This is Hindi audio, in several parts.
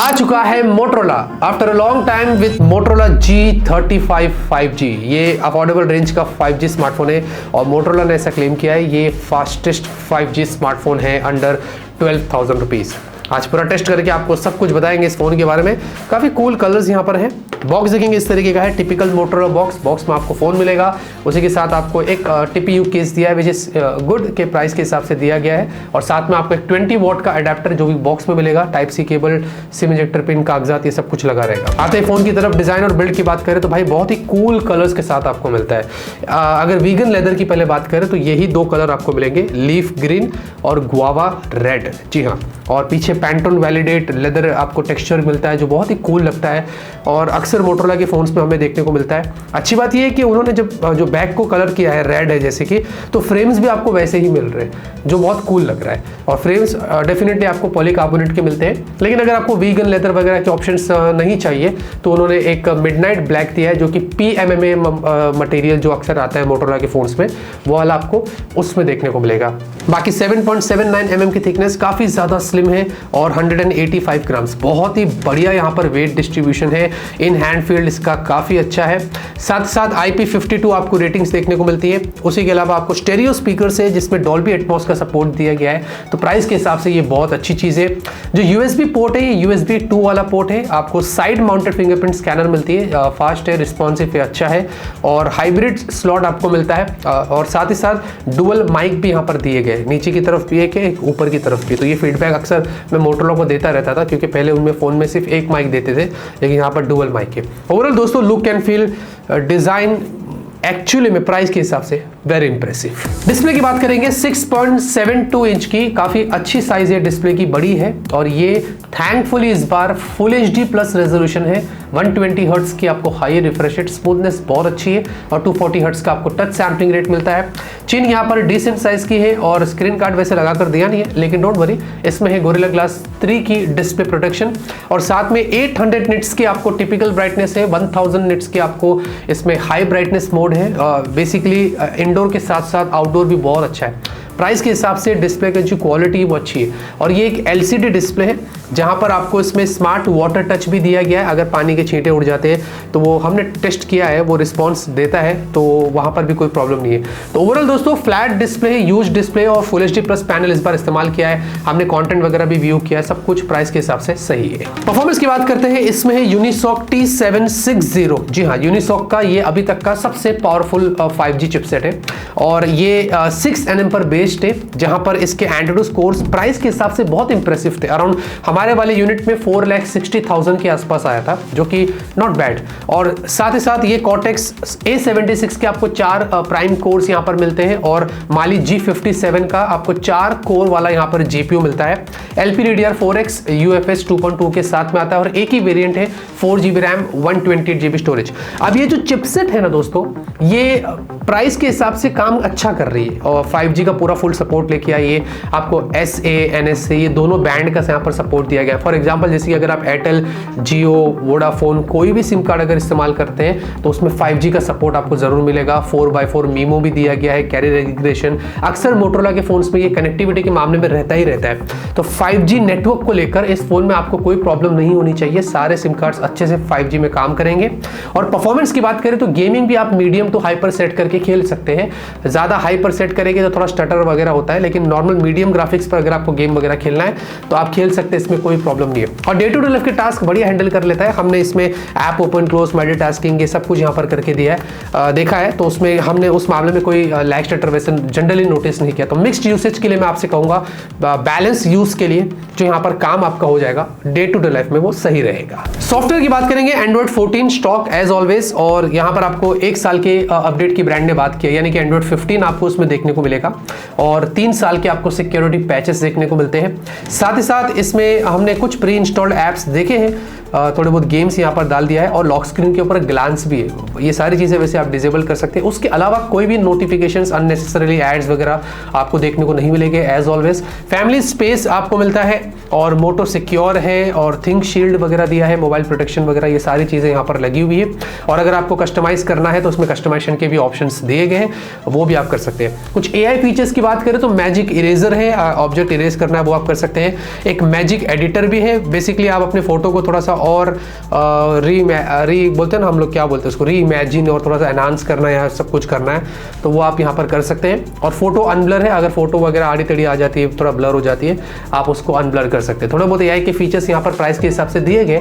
आ चुका है Motorola after a long time with Motorola G35 5G। ये अफोर्डेबल रेंज का 5G स्मार्टफोन है और मोटरोला ने ऐसा क्लेम किया है ये फास्टेस्ट 5G स्मार्टफोन है अंडर 12,000 रुपीज़। आज पूरा टेस्ट करके आपको सब कुछ बताएंगे इस फोन के बारे में। काफ़ी कूल कलर्स यहाँ पर हैं। बॉक्स देखेंगे इस तरीके का है, टिपिकल मोटरोला बॉक्स में आपको फ़ोन मिलेगा। उसी के साथ आपको एक TPU केस दिया है विच इज़ गुड के प्राइस के हिसाब से दिया गया है। और साथ में आपको एक 20 वॉट का अडेप्टर जो भी बॉक्स में मिलेगा, type C cable, SIM injector pin, कागजात, ये सब कुछ लगा रहेगा। आते हैं फ़ोन की तरफ। डिज़ाइन और बिल्ड की बात करें तो भाई बहुत ही कूल कलर्स के साथ आपको मिलता है। अगर वीगन लेदर की पहले बात करें तो यही दो कलर आपको मिलेंगे, लीफ ग्रीन और गुआवा रेड। जी हाँ, और पीछे पैंटोन वैलिडेट लेदर आपको टेक्सचर मिलता है जो बहुत ही कूल लगता है और अक्सर मोटरोला के फोन्स में हमें देखने को मिलता है। अच्छी बात यह है कि उन्होंने जब जो बैक को कलर किया है रेड है जैसे कि, तो फ्रेम्स भी आपको वैसे ही मिल रहे हैं जो बहुत कूल लग रहा है। और फ्रेम्स डेफिनेटली आपको पॉलीकार्बोनेट के मिलते हैं, लेकिन अगर आपको वीगन लेदर वगैरह के ऑप्शंस नहीं चाहिए तो उन्होंने एक मिडनाइट ब्लैक दिया है जो कि PMMA मटेरियल जो अक्सर आता है मोटरोला के फोन्स में, वो वाला आपको उसमें देखने को मिलेगा। बाकी 7.79 mm की थिकनेस, काफ़ी ज़्यादा स्लिम है और 185 ग्राम्स, बहुत ही बढ़िया यहाँ पर वेट डिस्ट्रीब्यूशन है। इन हैंड फील्ड इसका काफ़ी अच्छा है। साथ साथ IP52 आपको रेटिंग्स देखने को मिलती है। उसी के अलावा आपको स्टेरियो स्पीकर्स है जिसमें डॉल्बी एटमॉस का सपोर्ट दिया गया है, तो प्राइस के हिसाब से ये बहुत अच्छी चीज़ है। जो USB पोर्ट है ये USB 2 वाला पोर्ट है। आपको साइड माउंटेड फिंगरप्रिंट स्कैनर मिलती है, फास्ट है, रिस्पॉन्सिव है, अच्छा है और हाइब्रिड स्लॉट आपको मिलता है। और साथ ही साथ डुअल माइक भी यहाँ पर दिए गए, नीचे की तरफ भी एक है, ऊपर की तरफ भी। तो ये फीडबैक अक्सर मैं मोटरोला को देता रहता था क्योंकि पहले उनमें फ़ोन में सिर्फ एक माइक देते थे, लेकिन यहाँ पर डुअल माइक है। ओवरऑल दोस्तों look and feel, design actually में प्राइस के हिसाब से वेरी इंप्रेसिव। डिस्प्ले की बात करेंगे 6.72 इंच की, काफ़ी अच्छी साइज है डिस्प्ले की, बड़ी है और ये थैंकफुली इस बार फुल HD प्लस रेजोल्यूशन है। 120 हर्ट्ज की आपको हाई रिफ्रेश रेट, स्मूथनेस बहुत अच्छी है और 240 हर्ट्ज का आपको टच सैम्पलिंग रेट मिलता है। चिन यहाँ पर डिसेंट साइज की है और स्क्रीन कार्ड वैसे लगा कर दिया नहीं है, लेकिन डोंट वरी, इसमें है गोरिल्ला ग्लास 3 की डिस्प्ले प्रोटेक्शन और साथ में 800 निट्स की आपको टिपिकल ब्राइटनेस है, 1000 निट्स की आपको इसमें हाई ब्राइटनेस मोड है। बेसिकली इंडोर के साथ साथ आउटडोर भी बहुत अच्छा है। प्राइस के हिसाब से डिस्प्ले की जो क्वालिटी वो अच्छी है और ये एक LCD डिस्प्ले है जहां पर आपको इसमें स्मार्ट वाटर टच भी दिया गया है। अगर पानी के छींटे उड़ जाते हैं तो वो हमने टेस्ट किया है, वो रिस्पांस देता है, तो वहां पर भी कोई प्रॉब्लम नहीं है। तो ओवरऑल दोस्तों फ्लैट डिस्प्ले है, ह्यूज डिस्प्ले और फुल HD प्लस पैनल इस बार इस्तेमाल किया है हमने, कंटेंट वगैरह भी व्यू किया है, सब कुछ प्राइस के हिसाब से सही है। परफॉर्मेंस की बात करते हैं, इसमें है यूनिसॉक T760। जी हाँ, यूनिसॉक का ये अभी तक का सबसे पावरफुल 5G चिपसेट है और ये 6 nm पर बेस्ड है, जहां पर इसके एंड्रॉइड स्कोर्स प्राइस के हिसाब से बहुत इंप्रेसिव थे। अराउंड हमारे वाले यूनिट में 4,60,000 के आसपास आया था, जो कि नॉट बैड। और साथ ही साथ ये कॉर्टेक्स A76 के आपको 4 प्राइम कोर्स यहां पर मिलते हैं और माली G57 का आपको 4 कोर वाला यहां पर GPU मिलता है। LPDDR4X UFS 2.2 के साथ में आता है और एक ही वेरिएंट है 4GB रैम 128GB स्टोरेज। अब ये जो चिपसेट है ना दोस्तों, ये प्राइस के हिसाब से काम अच्छा कर रही है और 5G का पूरा फुल सपोर्ट लेके आई है। आपको SA NSA ये दोनों बैंड का यहाँ पर सपोर्ट दिया गया है। फॉर एग्जांपल जैसे कि अगर आप एयरटेल, जियो, वोडाफोन कोई भी सिम कार्ड अगर इस्तेमाल करते हैं तो उसमें 5G का सपोर्ट आपको जरूर मिलेगा। 4x4 मीमो भी दिया गया है, कैरियर रेजिग्नेशन। अक्सर मोटरोला के फोन्स में ये कनेक्टिविटी के मामले में रहता ही रहता है, तो 5G नेटवर्क को लेकर इस फोन में आपको कोई प्रॉब्लम नहीं होनी चाहिए। सारे सिम कार्ड्स अच्छे से 5G में काम करेंगे। और परफॉर्मेंस की बात करें तो गेमिंग भी आप मीडियम टू हाइपर सेट करके खेल सकते हैं। ज़्यादा हाइपर सेट करेंगे तो थोड़ा स्टटर वगैरह होता है, लेकिन नॉर्मल मीडियम ग्राफिक्स पर अगर आपको गेम वगैरह खेलना है तो आप खेल सकते हैं, इसमें कोई प्रॉब्लम नहीं है। और डे टू डे लाइफ के टास्क बढ़िया हैंडल कर लेता है। हमने इसमें ऐप ओपन क्लोज, मल्टीटास्किंग, ये सब कुछ यहाँ पर करके दिया है, देखा है, तो उसमें हमने उस मामले में कोई लैग स्टटर वैसे जनरली नोटिस नहीं किया। तो मिक्स्ड यूसेज के लिए मैं आपसे कहूँगा, बैलेंस यूज के लिए जो यहाँ पर काम आपका हो जाएगा डे टू डे लाइफ में वो सही रहेगा। सॉफ्टवेयर की बात करेंगे, Android 14 स्टॉक एज ऑलवेज, और यहाँ पर आपको 1 साल के अपडेट की ब्रांड ने बात की है, यानी कि Android 15 आपको उसमें देखने को मिलेगा और 3 साल के आपको सिक्योरिटी पैचेस देखने को मिलते हैं। साथ ही साथ इसमें हमने कुछ प्री इंस्टॉल्ड ऐप्स देखे हैं, थोड़े बहुत गेम्स यहाँ पर डाल दिया है और लॉक स्क्रीन के ऊपर ग्लांस भी है। ये सारी चीज़ें वैसे आप डिसेबल कर सकते हैं। उसके अलावा कोई भी नोटिफिकेशंस, अननेसेसरीली एड्स वगैरह आपको देखने को नहीं मिलेंगे एज ऑलवेज। फैमिली स्पेस आपको मिलता है और मोटो सिक्योर है और थिंक शील्ड वगैरह दिया है, मोबाइल प्रोटेक्शन वगैरह, ये सारी चीज़ें यहाँ पर लगी हुई है। और अगर आपको कस्टमाइज़ करना है तो उसमें कस्टमाइजेशन के भी ऑप्शंस दिए गए हैं, वो भी आप कर सकते हैं। कुछ AI फीचर्स की बात करें तो मैजिक इरेजर है, ऑब्जेक्ट इरेज करना है वो आप कर सकते हैं। एक मैजिक एडिटर भी है, बेसिकली आप अपने फोटो को थोड़ा सा और री बोलते हैं ना हम लोग, क्या बोलते हैं उसको, री इमेजिन और थोड़ा सा एनहांस करना है, सब कुछ करना है तो वो आप यहाँ पर कर सकते हैं। और फोटो अनब्लर है, अगर फोटो वगैरह आड़ी टेढ़ी आ जाती है, थोड़ा ब्लर हो जाती है, आप उसको अनब्लर कर सकते हैं। थोड़ा बहुत AI के फीचर्स यहाँ पर प्राइस के हिसाब से दिए गए,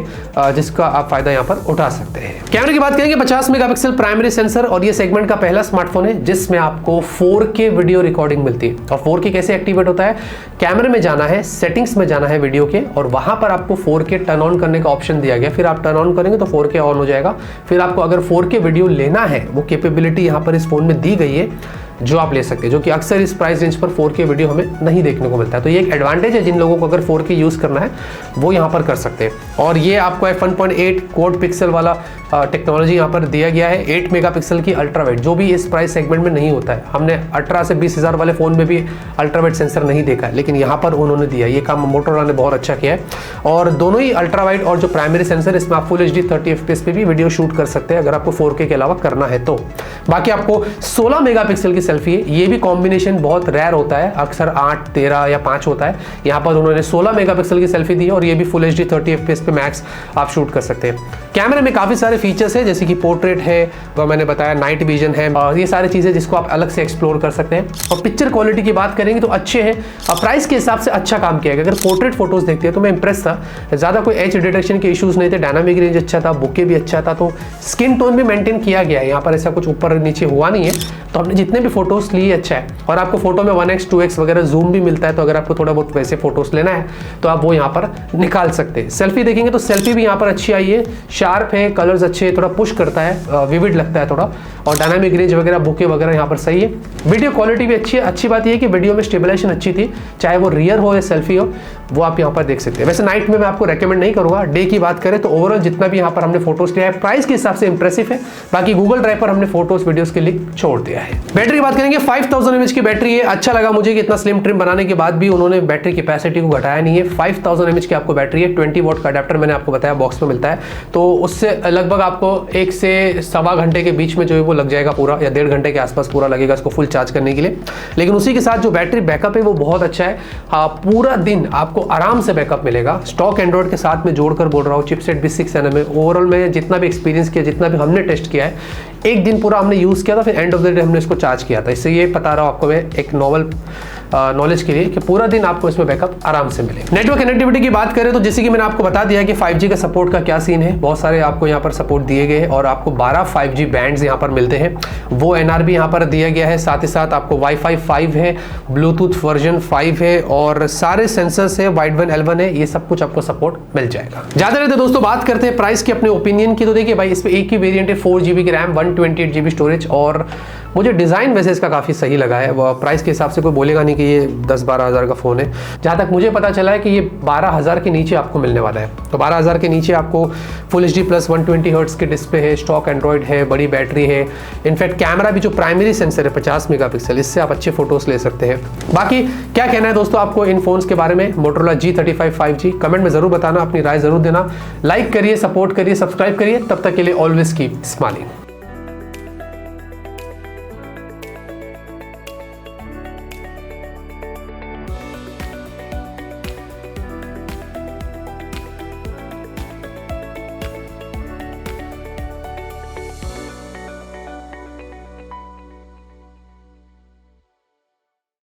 जिसका आप फायदा यहाँ पर उठा सकते हैं। कैमरे की बात करेंगे, 50 मेगापिक्सल प्राइमरी सेंसर, और ये सेगमेंट का पहला स्मार्टफोन है जिसमें आपको 4K वीडियो रिकॉर्डिंग मिलती है। और 4K कैसे एक्टिवेट होता है, कैमरे में जाना है, सेटिंग्स में जाना है वीडियो के, और वहां पर आपको 4K टर्न ऑन करने का ऑप्शन दिया गया। फिर आप टर्न ऑन करेंगे तो 4K ऑन हो जाएगा। फिर आपको अगर 4K वीडियो लेना है, वो कैपेबिलिटी यहाँ पर इस फोन में दी गई है जो आप ले सकते हैं, जो कि अक्सर इस प्राइस रेंज पर 4K वीडियो हमें नहीं देखने को मिलता है। तो ये एक एडवांटेज है, जिन लोगों को अगर 4K यूज़ करना है वो यहाँ पर कर सकते हैं। और ये आपको f1.8 क्वाड पिक्सल वाला टेक्नोलॉजी यहाँ पर दिया गया है। 8 मेगापिक्सल की अल्ट्रावाइड, जो भी इस प्राइस सेगमेंट में नहीं होता है। हमने 18 से 20 हज़ार वाले फ़ोन में भी अल्ट्रावाइड सेंसर नहीं देखा है, लेकिन यहाँ पर उन्होंने दिया। ये काम मोटोरोला ने बहुत अच्छा किया है। और दोनों ही अल्ट्रावाइड और जो प्राइमरी सेंसर, इसमें आप फुल HD 30 FPS पे भी वीडियो शूट कर सकते हैं अगर आपको 4K के अलावा करना है तो। बाकी आपको 16 मेगापिक्सल की सेल्फी है, ये भी कॉम्बिनेशन बहुत रेयर होता है, अक्सर 8, 13 या 5 होता है। यहाँ पर उन्होंने 16 मेगापिक्सल की सेल्फी दी है, और ये भी फुल HD 30 FPS पे मैक्स आप शूट कर सकते हैं। कैमरे में काफ़ी सारे फीचर्स है, जैसे कि पोर्ट्रेट है, तो मैंने बताया नाइट विजन है, और ये सारी चीज़ें जिसको आप अलग से एक्सप्लोर कर सकते हैं। और पिक्चर क्वालिटी की बात करेंगे तो अच्छे हैं, प्राइस के हिसाब से अच्छा काम किया गया। अगर पोर्ट्रेट फोटोज देखते हैं तो मैं इंप्रेस था, ज़्यादा कोई एज डिटेक्शन के इशूज़ नहीं थे, डायनामिक रेंज अच्छा था, बुके भी अच्छा था, तो स्किन टोन भी मेंटेन किया गया है। यहाँ पर ऐसा कुछ ऊपर नीचे हुआ नहीं है, तो हमने जितने भी फोटोज लिए अच्छा है। और आपको फोटो में 1x 2x वगैरह जूम भी मिलता है, तो अगर आपको थोड़ा बहुत वैसे फोटोज लेना है तो आप वो यहाँ पर निकाल सकते हैं। सेल्फी देखेंगे तो सेल्फी भी यहाँ पर अच्छी आई है, शार्प है, कलर्स अच्छे, थोड़ा पुश करता है, विविड लगता है थोड़ा, और डायनामिक रेंज वगैरह, बुके वगैरह यहाँ पर सही है। वीडियो क्वालिटी भी अच्छी है। अच्छी बात यह है कि वीडियो में स्टेबलाइजेशन अच्छी थी, चाहे वो रियर हो या सेल्फी हो, वो आप यहाँ पर देख सकते हैं। वैसे नाइट में मैं आपको रेकमेंड नहीं करूँगा। डे की बात करें तो ओवरऑल जितना भी यहाँ पर हमने फोटोज लिया है, प्राइस के हिसाब से इंप्रेसिव है। बाकी गूगल ड्राइव पर हमने फोटोज वीडियोस के लिंक छोड़ दिया है। बैटरी की बात करेंगे, 5000 mAh की बैटरी है। अच्छा लगा मुझे कि इतना स्लिम ट्रिम बनाने के बाद भी उन्होंने बैटरी कैपेसिटी को घटाया नहीं है। 5000 mAh की आपको बैटरी है। 20 वॉट का अडेप्टर मैंने आपको बताया बॉक्स में मिलता है, तो उससे लगभग आपको 1 से सवा घंटे के बीच में जो है वो लग जाएगा पूरा, या 1.5 घंटे के आसपास पूरा लगेगा इसको फुल चार्ज करने के लिए। लेकिन उसी के साथ जो बैटरी बैकअप है वो बहुत अच्छा है। पूरा दिन आपको आराम से बैकअप मिलेगा। स्टॉक एंड्रॉइड के साथ में जोड़कर बोल रहा हूँ, चिपसेट भी 6 nm है। ओवरऑल में जितना भी एक्सपीरियंस किया, जितना भी हमने टेस्ट किया है, एक दिन पूरा हमने यूज़ किया था, फिर एंड ऑफ द डे हमने इसको चार्ज किया था। इससे ये बता रहा हूँ आपको मैं एक नॉलेज के लिए कि पूरा दिन आपको इसमें बैकअप आराम से मिले। नेटवर्क कनेक्टिविटी की बात करें तो जैसे कि मैंने आपको बता दिया कि 5G का सपोर्ट का क्या सीन है, बहुत सारे आपको यहाँ पर सपोर्ट दिए गए हैं, और आपको 12 5G बैंड्स यहाँ पर मिलते हैं। वो NRB यहाँ पर दिया गया है। साथ ही साथ आपको वाईफाई 5 है, ब्लूटूथ वर्जन 5 है, और सारे सेंसर्स है, वाइड वन L1 है, ये सब कुछ आपको सपोर्ट मिल जाएगा। ज्यादा रहते दोस्तों बात करते हैं प्राइस की, अपने ओपिनियन की। तो देखिए भाई, इसमें एक ही वेरिएंट है, 4GB की रैम, 128GB स्टोरेज, और मुझे डिज़ाइन वैसे इसका काफ़ी सही लगा है। वो प्राइस के हिसाब से कोई बोलेगा नहीं कि ये 10-12 हज़ार का फ़ोन है। जहाँ तक मुझे पता चला है कि ये 12 हज़ार के नीचे आपको मिलने वाला है। तो 12 हज़ार के नीचे आपको फुल HD प्लस 120 हर्ट्ज़ के डिस्प्ले है, स्टॉक एंड्रॉइड है, बड़ी बैटरी है। इनफैक्ट कैमरा भी जो प्राइमरी सेंसर है 50 मेगापिक्सल, इससे आप अच्छे फोटोज़ ले सकते हैं। बाकी क्या कहना है दोस्तों आपको इन फोन्स के बारे में, मोटोरोला G35 5G, कमेंट में ज़रूर बताना, अपनी राय ज़रूर देना। लाइक करिए, सपोर्ट करिए, सब्सक्राइब करिए। तब तक के लिए ऑलवेज कीप स्माइलिंग।